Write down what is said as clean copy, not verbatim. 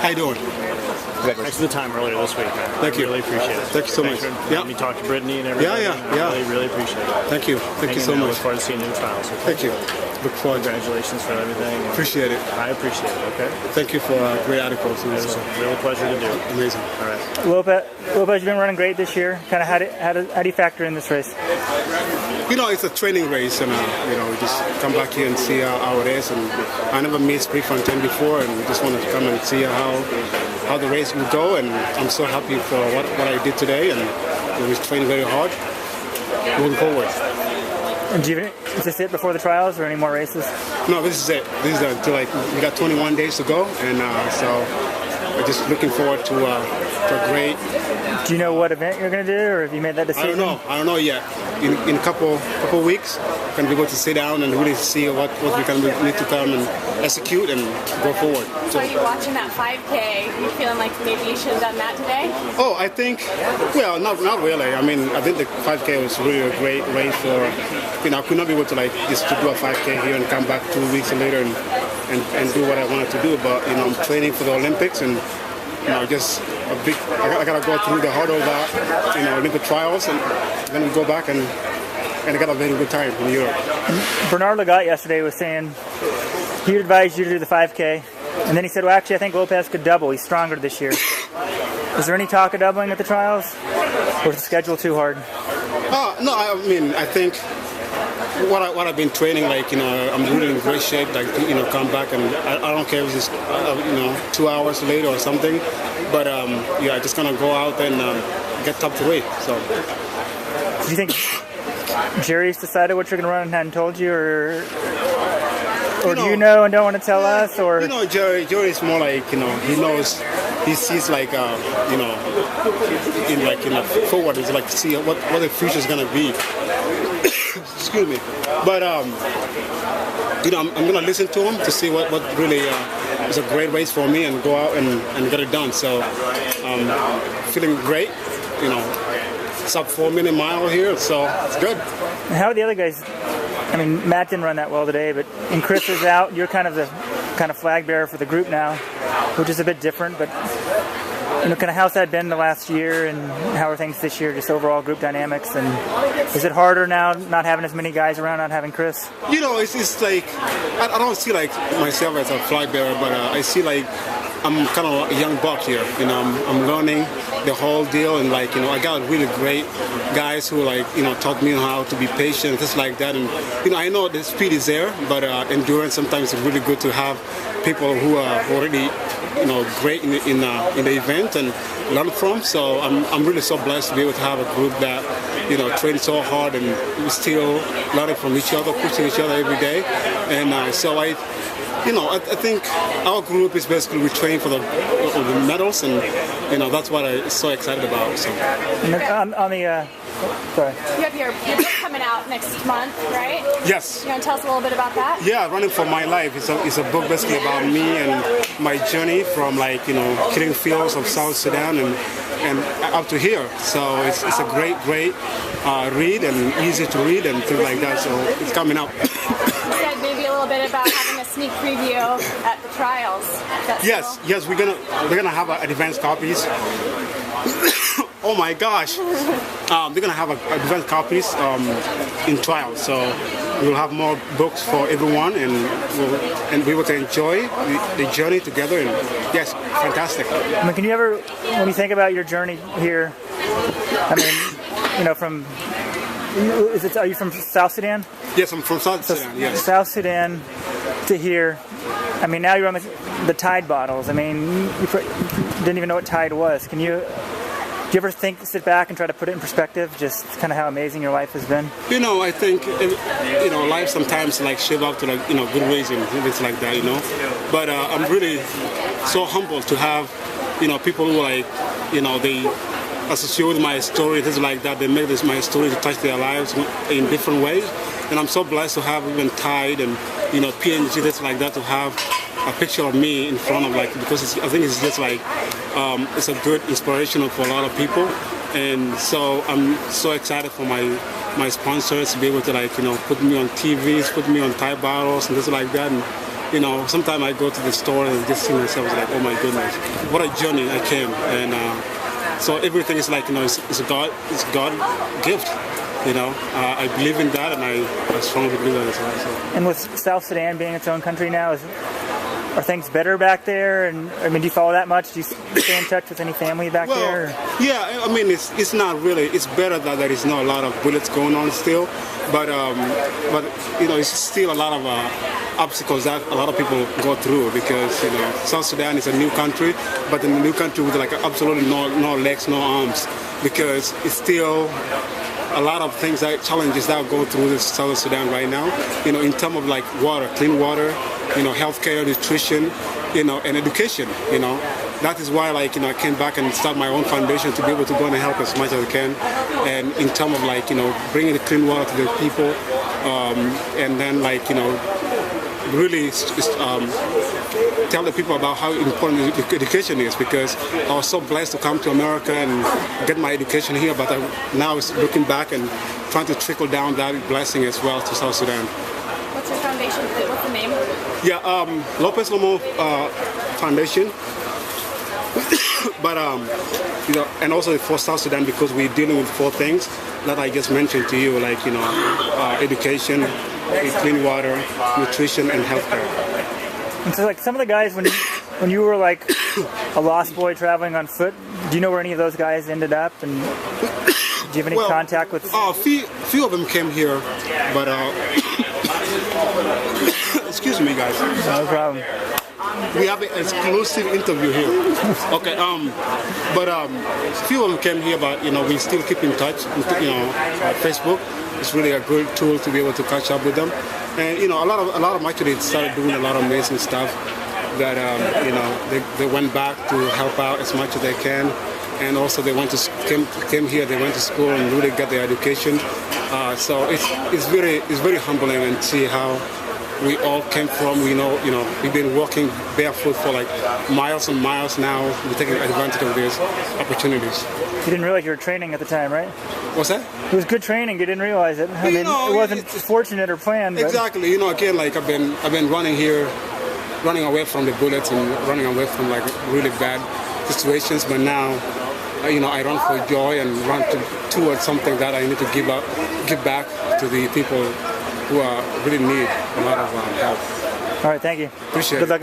How you doing? Thanks for the time earlier this week, man. Thank you. Really appreciate it. Thank you so much. Yeah. Let me talk to Brittany and everybody. Yeah. Really, really appreciate it. Thank you. Thank you so much. Look forward to seeing new trials. Okay? Thank you. Look forward. Congratulations for everything. Appreciate it. I appreciate it. Okay. Thank you for great articles. It was a real pleasure to do. Amazing. All right. Lopez, you've been running great this year. Kind of how do you factor in this race? It's a training race, and we just come back here and see how it is. And I never missed Prefontaine before, and we just wanted to come and see how the race will go. And I'm so happy for what I did today, and we was training very hard. Moving forward. And is this it before the trials, or any more races? No, this is it. This is until we got 21 days to go, and so we're just looking forward to a great. Do you know what event you're going to do, or have you made that decision? I don't know yet. In a couple weeks, we're going to be able to sit down and really see what we can need to come and execute and go forward. So are you watching that 5K? You feeling like maybe you should have done that today? Oh, I think, well, not really. I mean, I think the 5K was really a great race for, I could not be able to just to do a 5K here and come back 2 weeks later and do what I wanted to do. But, I'm training for the Olympics and, just I got to go through the hurdle of that, Olympic trials, and then we go back and I got a very good time in Europe. Bernard Lagat yesterday was saying he advised you to do the 5K, and then he said, well, actually, I think Lopez could double. He's stronger this year. Is there any talk of doubling at the trials, or is the schedule too hard? No, I mean, I think what I've been training, I'm really in great shape, come back, and I don't care if it's 2 hours later or something, but I just gonna go out and get top 3. So, do you think Jerry's decided what you're gonna run and hadn't told you, or do you know and don't want to tell us, or? Jerry's more like, he knows. He sees forward. It's like see what the future is gonna be. Excuse me, but I'm gonna listen to him to see what really is a great race for me and go out and get it done. So feeling great, sub 4 minute mile here, so it's good. And how are the other guys? I mean, Matt didn't run that well today, but Chris is out. You're kind of flag bearer for the group now, which is a bit different, but. Kind of how's that been the last year, and how are things this year, just overall group dynamics? And is it harder now, not having as many guys around, not having Chris? It's like I don't see myself as a flag bearer, but I see I'm kind of a young buck here. I'm learning the whole deal, and I got really great guys who taught me how to be patient, just like that. And I know the speed is there, but endurance sometimes is really good to have people who are already great in the event and learn from. So I'm really so blessed to be able to have a group that train so hard and we still learning from each other, pushing each other every day. And so I think our group is basically we train for the medals, and that's what I'm so excited about. So. Sorry. You have your book coming out next month, right? Yes. You want to tell us a little bit about that? Yeah, Running for My Life. It's a book basically about me and my journey from killing fields of South Sudan and up to here. So it's a great read and easy to read and things like that. So it's coming out. You said maybe a little bit about having a sneak preview at the trials. Yes, we're gonna have advanced copies. Oh my gosh! They're gonna have advanced copies in trials, so we'll have more books for everyone, and be able to enjoy the journey together. And yes, fantastic. I mean, can you ever, when you think about your journey here, I mean, are you from South Sudan? Yes, I'm from South Sudan. Yes. South Sudan to here. I mean, now you're on the Tide bottles. I mean, you didn't even know what Tide was. Do you ever sit back and try to put it in perspective, just kind of how amazing your life has been? I think, life sometimes shape up to good ways and things like that, But I'm really so humbled to have, people who they associate with my story, things like that. They make my story to touch their lives in different ways. And I'm so blessed to have even Tide and, PNG, things like that, to have a picture of me in front of because I think it's just it's a good inspiration for a lot of people, and so I'm so excited for my sponsors to be able to put me on TVs, put me on Thai bottles and things like that, and you know, sometimes I go to the store and just see myself like, oh my goodness, what a journey I came. And so everything is like, you know, it's God gift. You know, I believe in that, and I strongly believe in it as well. So. And with South Sudan being its own country now, are things better back there? And I mean, do you follow that much? Do you stay in touch with any family back there? Yeah, I mean, it's not really. It's better that there is not a lot of bullets going on still, but you know, it's still a lot of obstacles that a lot of people go through because you know, South Sudan is a new country, but in a new country with like absolutely no legs, no arms, because it's still a lot of things, challenges that go through this South Sudan right now, you know, in terms of like water, clean water, you know, healthcare, nutrition, you know, and education, you know. That is why, like, you know, I came back and start my own foundation to be able to go and help as much as I can, and in terms of like, you know, bringing the clean water to the people, and then like, you know, really tell the people about how important education is, because I was so blessed to come to America and get my education here, but now it's looking back and trying to trickle down that blessing as well to South Sudan. What's your foundation? What's the name? Yeah, Lopez Lomong Foundation. But you know, and also for South Sudan, because we're dealing with 4 things that I just mentioned to you, like, you know, education, clean water, nutrition, and healthcare. And so, like, some of the guys, when you were like a lost boy traveling on foot, do you know where any of those guys ended up? And do you have any contact with? Few of them came here, but excuse me, guys. No problem. We have an exclusive interview here. Okay, but few of them came here, but you know, we still keep in touch. You know, Facebook is really a good tool to be able to catch up with them. And you know, a lot of them actually started doing a lot of amazing stuff. That you know, they went back to help out as much as they can, and also they came here. They went to school and really got their education. So it's very humbling and see how we all came from. You know, we've been walking barefoot for like miles and miles now. We're taking advantage of these opportunities. You didn't realize you were training at the time, right? What's that? It was good training. You didn't realize it. I mean, it wasn't fortunate or planned. But. Exactly. You know, again, like I've been running here, running away from the bullets and running away from like really bad situations. But now, you know, I run for joy and run towards something that I need to give back to the people who really need a lot of help. All right, thank you. Appreciate it. Good luck.